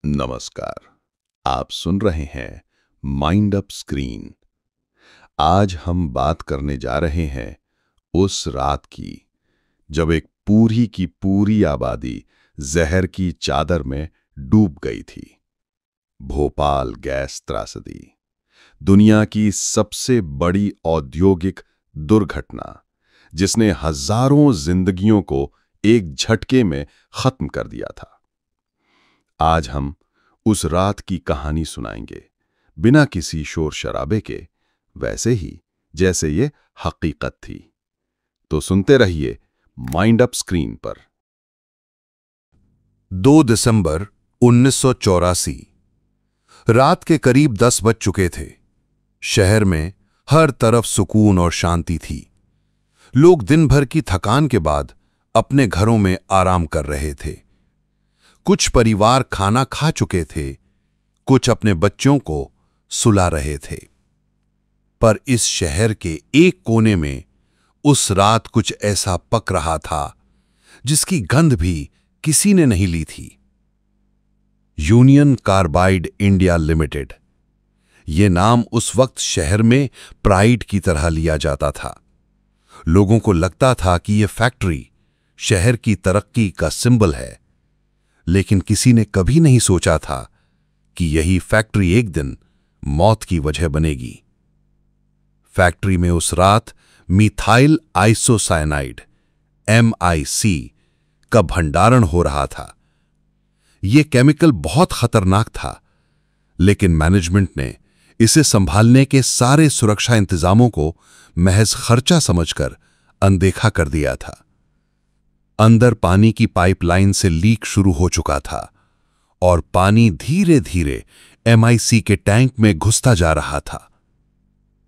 नमस्कार। आप सुन रहे हैं माइंड अप स्क्रीन। आज हम बात करने जा रहे हैं उस रात की जब एक पूरी की पूरी आबादी जहर की चादर में डूब गई थी। भोपाल गैस त्रासदी, दुनिया की सबसे बड़ी औद्योगिक दुर्घटना, जिसने हजारों जिंदगियों को एक झटके में खत्म कर दिया था। आज हम उस रात की कहानी सुनाएंगे, बिना किसी शोर शराबे के, वैसे ही जैसे ये हकीकत थी। तो सुनते रहिए माइंड अप स्क्रीन पर। 2 दिसंबर 1984। रात के करीब 10 बज चुके थे। शहर में हर तरफ सुकून और शांति थी। लोग दिन भर की थकान के बाद अपने घरों में आराम कर रहे थे। कुछ परिवार खाना खा चुके थे, कुछ अपने बच्चों को सुला रहे थे। पर इस शहर के एक कोने में उस रात कुछ ऐसा पक रहा था जिसकी गंध भी किसी ने नहीं ली थी। यूनियन कार्बाइड इंडिया लिमिटेड, यह नाम उस वक्त शहर में प्राइड की तरह लिया जाता था। लोगों को लगता था कि यह फैक्ट्री शहर की तरक्की का सिंबल है, लेकिन किसी ने कभी नहीं सोचा था कि यही फैक्ट्री एक दिन मौत की वजह बनेगी। फैक्ट्री में उस रात मिथाइल आइसोसाइनाइड MIC का भंडारण हो रहा था। यह केमिकल बहुत खतरनाक था, लेकिन मैनेजमेंट ने इसे संभालने के सारे सुरक्षा इंतजामों को महज खर्चा समझकर अनदेखा कर दिया था। अंदर पानी की पाइपलाइन से लीक शुरू हो चुका था और पानी धीरे धीरे MIC के टैंक में घुसता जा रहा था।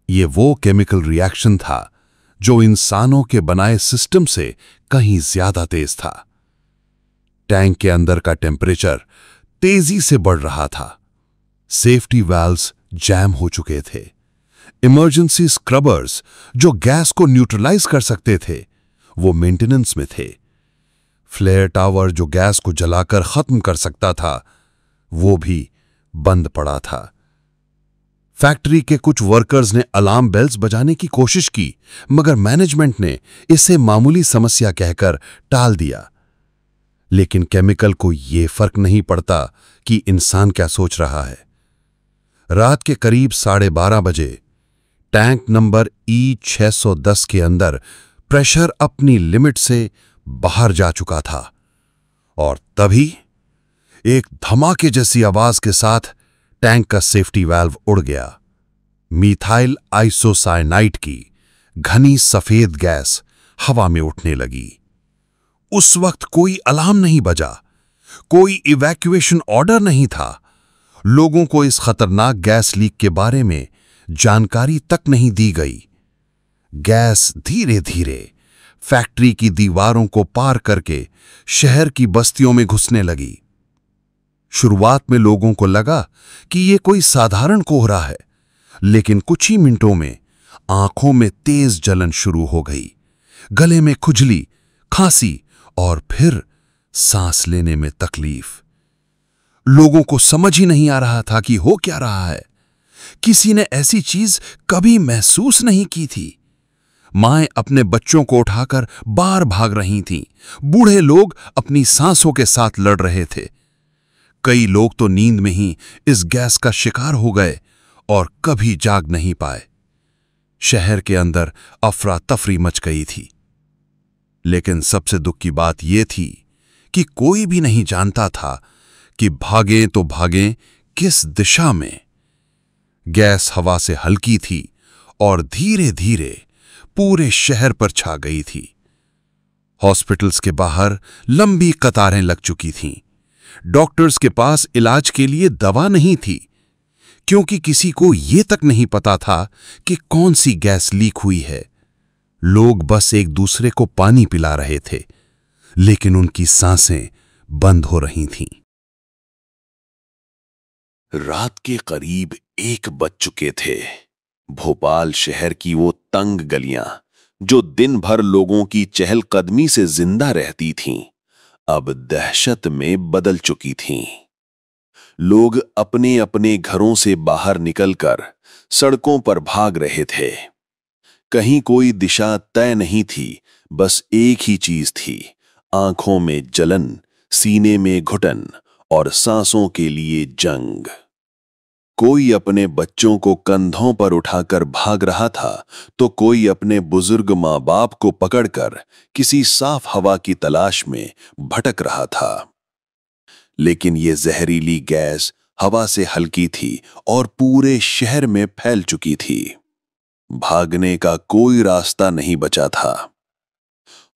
यह वो केमिकल रिएक्शन था जो इंसानों के बनाए सिस्टम से कहीं ज्यादा तेज था। टैंक के अंदर का टेम्परेचर तेजी से बढ़ रहा था। सेफ्टी वाल्व्स जैम हो चुके थे। इमरजेंसी स्क्रबर्स जो गैस को न्यूट्रलाइज कर सकते थे, वो मेंटेनेंस में थे। फ्लेयर टावर जो गैस को जलाकर खत्म कर सकता था, वो भी बंद पड़ा था। फैक्ट्री के कुछ वर्कर्स ने अलार्म बेल्स बजाने की कोशिश की, मगर मैनेजमेंट ने इसे मामूली समस्या कहकर टाल दिया। लेकिन केमिकल को यह फर्क नहीं पड़ता कि इंसान क्या सोच रहा है। रात के करीब 12:30 बजे टैंक नंबर E610 के अंदर प्रेशर अपनी लिमिट से बाहर जा चुका था और तभी एक धमाके जैसी आवाज के साथ टैंक का सेफ्टी वाल्व उड़ गया। मिथाइल आइसोसाइनाइड की घनी सफेद गैस हवा में उठने लगी। उस वक्त कोई अलार्म नहीं बजा, कोई इवैक्यूएशन ऑर्डर नहीं था। लोगों को इस खतरनाक गैस लीक के बारे में जानकारी तक नहीं दी गई। गैस धीरे धीरे फैक्ट्री की दीवारों को पार करके शहर की बस्तियों में घुसने लगी। शुरुआत में लोगों को लगा कि यह कोई साधारण कोहरा है, लेकिन कुछ ही मिनटों में आंखों में तेज जलन शुरू हो गई, गले में खुजली, खांसी और फिर सांस लेने में तकलीफ। लोगों को समझ ही नहीं आ रहा था कि हो क्या रहा है। किसी ने ऐसी चीज कभी महसूस नहीं की थी। माएं अपने बच्चों को उठाकर बाहर भाग रही थीं। बूढ़े लोग अपनी सांसों के साथ लड़ रहे थे। कई लोग तो नींद में ही इस गैस का शिकार हो गए और कभी जाग नहीं पाए। शहर के अंदर अफरा तफरी मच गई थी। लेकिन सबसे दुख की बात यह थी कि कोई भी नहीं जानता था कि भागें तो भागें किस दिशा में। गैस हवा से हल्की थी और धीरे धीरे पूरे शहर पर छा गई थी। हॉस्पिटल्स के बाहर लंबी कतारें लग चुकी थीं। डॉक्टर्स के पास इलाज के लिए दवा नहीं थी, क्योंकि किसी को यह तक नहीं पता था कि कौन सी गैस लीक हुई है। लोग बस एक दूसरे को पानी पिला रहे थे, लेकिन उनकी सांसें बंद हो रही थीं। रात के करीब 1 बज चुके थे। भोपाल शहर की वो तंग गलियां जो दिन भर लोगों की चहलकदमी से जिंदा रहती थीं, अब दहशत में बदल चुकी थीं। लोग अपने अपने घरों से बाहर निकलकर सड़कों पर भाग रहे थे। कहीं कोई दिशा तय नहीं थी, बस एक ही चीज थी, आंखों में जलन, सीने में घुटन और सांसों के लिए जंग। कोई अपने बच्चों को कंधों पर उठाकर भाग रहा था, तो कोई अपने बुजुर्ग माँ बाप को पकड़कर किसी साफ हवा की तलाश में भटक रहा था। लेकिन ये जहरीली गैस हवा से हल्की थी और पूरे शहर में फैल चुकी थी। भागने का कोई रास्ता नहीं बचा था।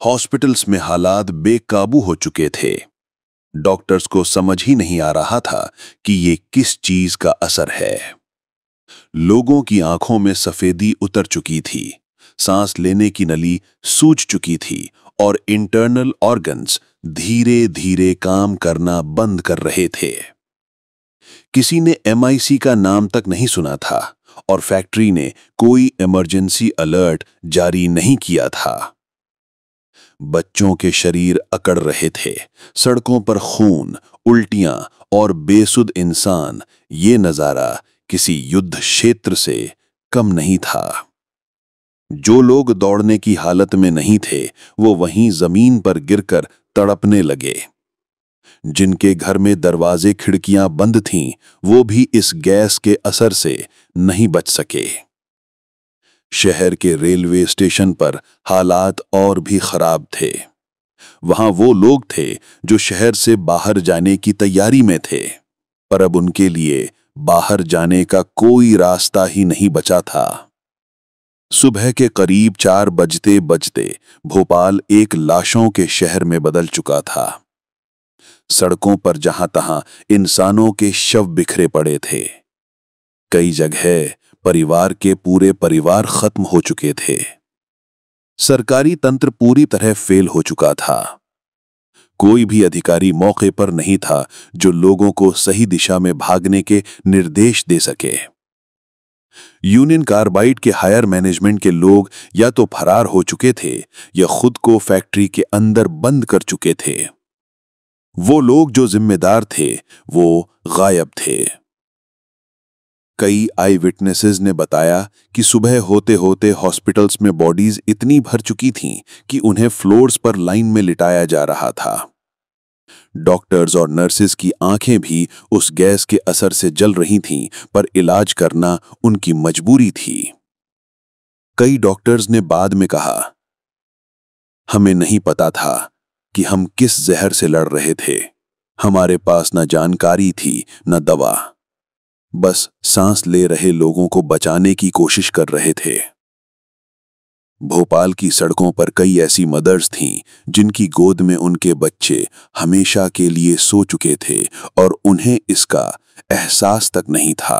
हॉस्पिटल्स में हालात बेकाबू हो चुके थे। डॉक्टर्स को समझ ही नहीं आ रहा था कि ये किस चीज का असर है। लोगों की आंखों में सफेदी उतर चुकी थी, सांस लेने की नली सूज चुकी थी और इंटरनल ऑर्गन्स धीरे धीरे काम करना बंद कर रहे थे। किसी ने MIC का नाम तक नहीं सुना था और फैक्ट्री ने कोई इमरजेंसी अलर्ट जारी नहीं किया था। बच्चों के शरीर अकड़ रहे थे, सड़कों पर खून, उल्टियां और बेसुध इंसान। ये नजारा किसी युद्ध क्षेत्र से कम नहीं था। जो लोग दौड़ने की हालत में नहीं थे, वो वहीं जमीन पर गिरकर तड़पने लगे। जिनके घर में दरवाजे खिड़कियां बंद थीं, वो भी इस गैस के असर से नहीं बच सके। शहर के रेलवे स्टेशन पर हालात और भी खराब थे। वहां वो लोग थे जो शहर से बाहर जाने की तैयारी में थे, पर अब उनके लिए बाहर जाने का कोई रास्ता ही नहीं बचा था। सुबह के करीब 4 बजते बजते भोपाल एक लाशों के शहर में बदल चुका था। सड़कों पर जहां तहां इंसानों के शव बिखरे पड़े थे। कई जगह परिवार के पूरे परिवार खत्म हो चुके थे। सरकारी तंत्र पूरी तरह फेल हो चुका था। कोई भी अधिकारी मौके पर नहीं था जो लोगों को सही दिशा में भागने के निर्देश दे सके। यूनियन कार्बाइड के हायर मैनेजमेंट के लोग या तो फरार हो चुके थे या खुद को फैक्ट्री के अंदर बंद कर चुके थे। वो लोग जो जिम्मेदार थे वो गायब थे। कई आई विटनेसेस ने बताया कि सुबह होते होते हॉस्पिटल्स में बॉडीज इतनी भर चुकी थीं कि उन्हें फ्लोर्स पर लाइन में लिटाया जा रहा था। डॉक्टर्स और नर्सेस की आंखें भी उस गैस के असर से जल रही थीं, पर इलाज करना उनकी मजबूरी थी। कई डॉक्टर्स ने बाद में कहा, हमें नहीं पता था कि हम किस जहर से लड़ रहे थे। हमारे पास न जानकारी थी न दवा, बस सांस ले रहे लोगों को बचाने की कोशिश कर रहे थे। भोपाल की सड़कों पर कई ऐसी मदर्स थीं जिनकी गोद में उनके बच्चे हमेशा के लिए सो चुके थे और उन्हें इसका एहसास तक नहीं था।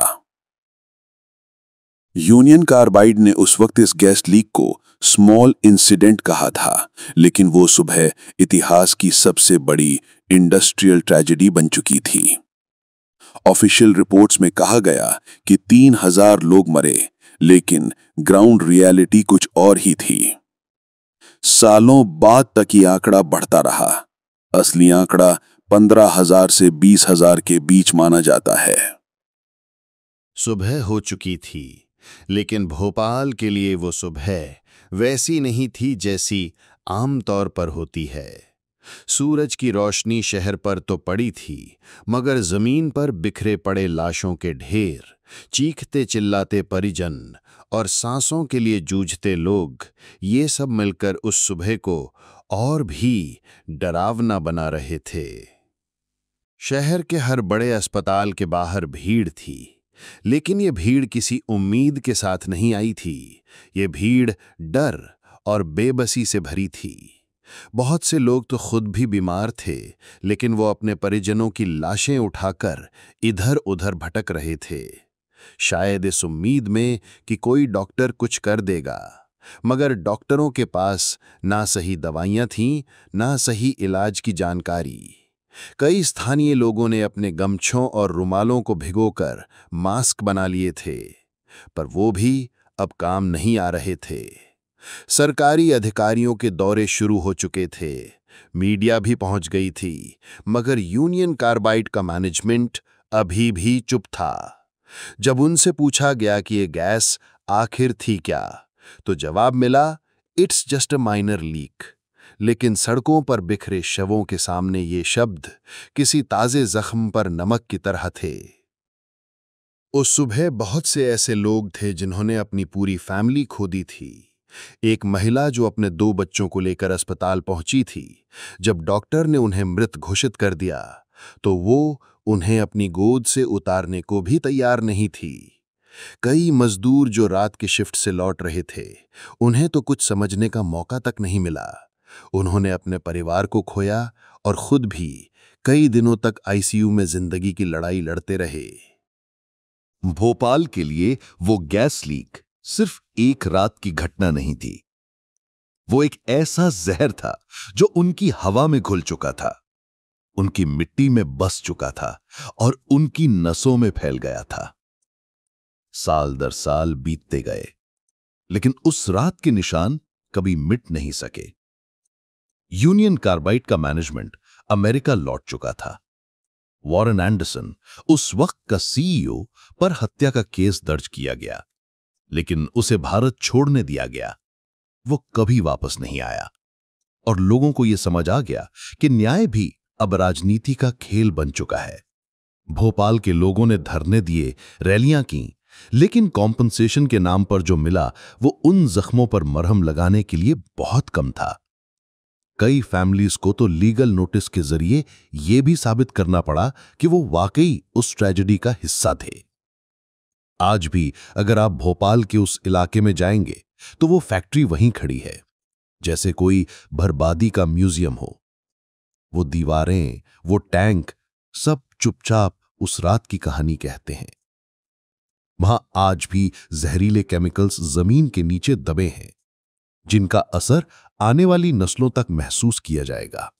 यूनियन कार्बाइड ने उस वक्त इस गैस लीक को स्मॉल इंसिडेंट कहा था, लेकिन वो सुबह इतिहास की सबसे बड़ी इंडस्ट्रियल ट्रेजेडी बन चुकी थी। ऑफिशियल रिपोर्ट्स में कहा गया कि 3000 लोग मरे, लेकिन ग्राउंड रियलिटी कुछ और ही थी। सालों बाद तक ये आंकड़ा बढ़ता रहा। असली आंकड़ा 15,000 से 20,000 के बीच माना जाता है। सुबह हो चुकी थी, लेकिन भोपाल के लिए वो सुबह वैसी नहीं थी जैसी आमतौर पर होती है। सूरज की रोशनी शहर पर तो पड़ी थी, मगर जमीन पर बिखरे पड़े लाशों के ढेर, चीखते चिल्लाते परिजन और सांसों के लिए जूझते लोग, ये सब मिलकर उस सुबह को और भी डरावना बना रहे थे। शहर के हर बड़े अस्पताल के बाहर भीड़ थी, लेकिन ये भीड़ किसी उम्मीद के साथ नहीं आई थी। ये भीड़ डर और बेबसी से भरी थी। बहुत से लोग तो खुद भी बीमार थे, लेकिन वो अपने परिजनों की लाशें उठाकर इधर उधर भटक रहे थे, शायद इस उम्मीद में कि कोई डॉक्टर कुछ कर देगा। मगर डॉक्टरों के पास ना सही दवाइयां थीं, ना सही इलाज की जानकारी। कई स्थानीय लोगों ने अपने गमछों और रुमालों को भिगोकर मास्क बना लिए थे, पर वो भी अब काम नहीं आ रहे थे। सरकारी अधिकारियों के दौरे शुरू हो चुके थे, मीडिया भी पहुंच गई थी, मगर यूनियन कार्बाइड का मैनेजमेंट अभी भी चुप था। जब उनसे पूछा गया कि ये गैस आखिर थी क्या, तो जवाब मिला, it's just a minor leak. लेकिन सड़कों पर बिखरे शवों के सामने ये शब्द किसी ताजे जख्म पर नमक की तरह थे। उस सुबह बहुत से ऐसे लोग थे जिन्होंने अपनी पूरी फैमिली खो दी थी। एक महिला जो अपने 2 बच्चों को लेकर अस्पताल पहुंची थी, जब डॉक्टर ने उन्हें मृत घोषित कर दिया तो वो उन्हें अपनी गोद से उतारने को भी तैयार नहीं थी। कई मजदूर जो रात की शिफ्ट से लौट रहे थे, उन्हें तो कुछ समझने का मौका तक नहीं मिला। उन्होंने अपने परिवार को खोया और खुद भी कई दिनों तक आईसीयू में जिंदगी की लड़ाई लड़ते रहे। भोपाल के लिए वो गैस लीक सिर्फ एक रात की घटना नहीं थी। वो एक ऐसा जहर था जो उनकी हवा में घुल चुका था, उनकी मिट्टी में बस चुका था और उनकी नसों में फैल गया था। साल दर साल बीतते गए, लेकिन उस रात के निशान कभी मिट नहीं सके। यूनियन कार्बाइड का मैनेजमेंट अमेरिका लौट चुका था। वॉरेन एंडरसन, उस वक्त का सीईओ, पर हत्या का केस दर्ज किया गया, लेकिन उसे भारत छोड़ने दिया गया। वो कभी वापस नहीं आया और लोगों को यह समझ आ गया कि न्याय भी अब राजनीति का खेल बन चुका है। भोपाल के लोगों ने धरने दिए, रैलियां की, लेकिन कॉम्पनसेशन के नाम पर जो मिला वो उन जख्मों पर मरहम लगाने के लिए बहुत कम था। कई फैमिलीज को तो लीगल नोटिस के जरिए यह भी साबित करना पड़ा कि वो वाकई उस ट्रेजेडी का हिस्सा थे। आज भी अगर आप भोपाल के उस इलाके में जाएंगे तो वो फैक्ट्री वहीं खड़ी है, जैसे कोई बर्बादी का म्यूजियम हो। वो दीवारें, वो टैंक, सब चुपचाप उस रात की कहानी कहते हैं। वहां आज भी जहरीले केमिकल्स जमीन के नीचे दबे हैं, जिनका असर आने वाली नस्लों तक महसूस किया जाएगा।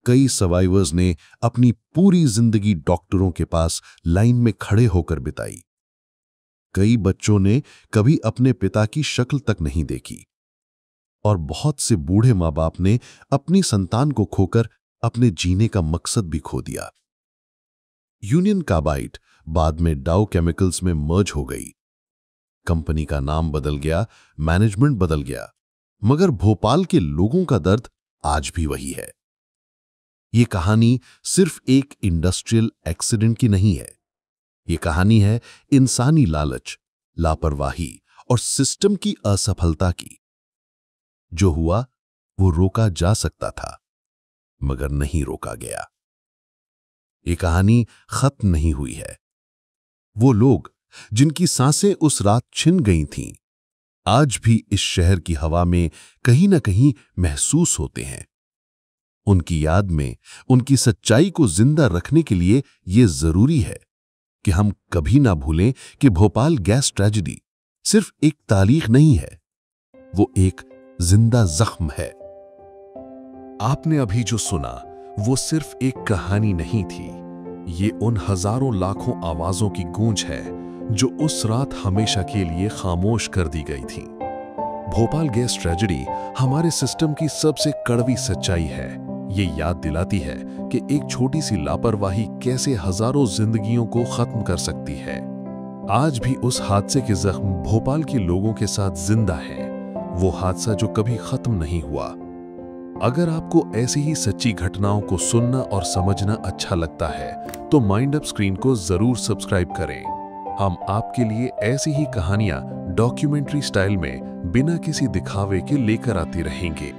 कई सर्वाइवर्स ने अपनी पूरी जिंदगी डॉक्टरों के पास लाइन में खड़े होकर बिताई। कई बच्चों ने कभी अपने पिता की शक्ल तक नहीं देखी और बहुत से बूढ़े मां बाप ने अपनी संतान को खोकर अपने जीने का मकसद भी खो दिया। यूनियन कार्बाइड बाद में डाउ केमिकल्स में मर्ज हो गई। कंपनी का नाम बदल गया, मैनेजमेंट बदल गया, मगर भोपाल के लोगों का दर्द आज भी वही है। ये कहानी सिर्फ एक इंडस्ट्रियल एक्सीडेंट की नहीं है। ये कहानी है इंसानी लालच, लापरवाही और सिस्टम की असफलता की। जो हुआ वो रोका जा सकता था, मगर नहीं रोका गया। ये कहानी खत्म नहीं हुई है। वो लोग जिनकी सांसें उस रात छिन गई थीं, आज भी इस शहर की हवा में कहीं ना कहीं महसूस होते हैं। उनकी याद में उनकी सच्चाई को जिंदा रखने के लिए यह जरूरी है कि हम कभी ना भूलें कि भोपाल गैस ट्रेजेडी सिर्फ एक तारीख नहीं है, वो एक जिंदा जख्म है। आपने अभी जो सुना वो सिर्फ एक कहानी नहीं थी, ये उन हजारों लाखों आवाजों की गूंज है जो उस रात हमेशा के लिए खामोश कर दी गई थी। भोपाल गैस ट्रेजेडी हमारे सिस्टम की सबसे कड़वी सच्चाई है। ये याद दिलाती है कि एक छोटी सी लापरवाही कैसे हजारों जिंदगियों को खत्म कर सकती है। आज भी उस हादसे के जख्म भोपाल के लोगों के साथ जिंदा है, वो हादसा जो कभी खत्म नहीं हुआ। अगर आपको ऐसी ही सच्ची घटनाओं को सुनना और समझना अच्छा लगता है तो माइंड अप स्क्रीन को जरूर सब्सक्राइब करें। हम आपके लिए ऐसी ही कहानियां डॉक्यूमेंट्री स्टाइल में बिना किसी दिखावे के लेकर आते रहेंगे।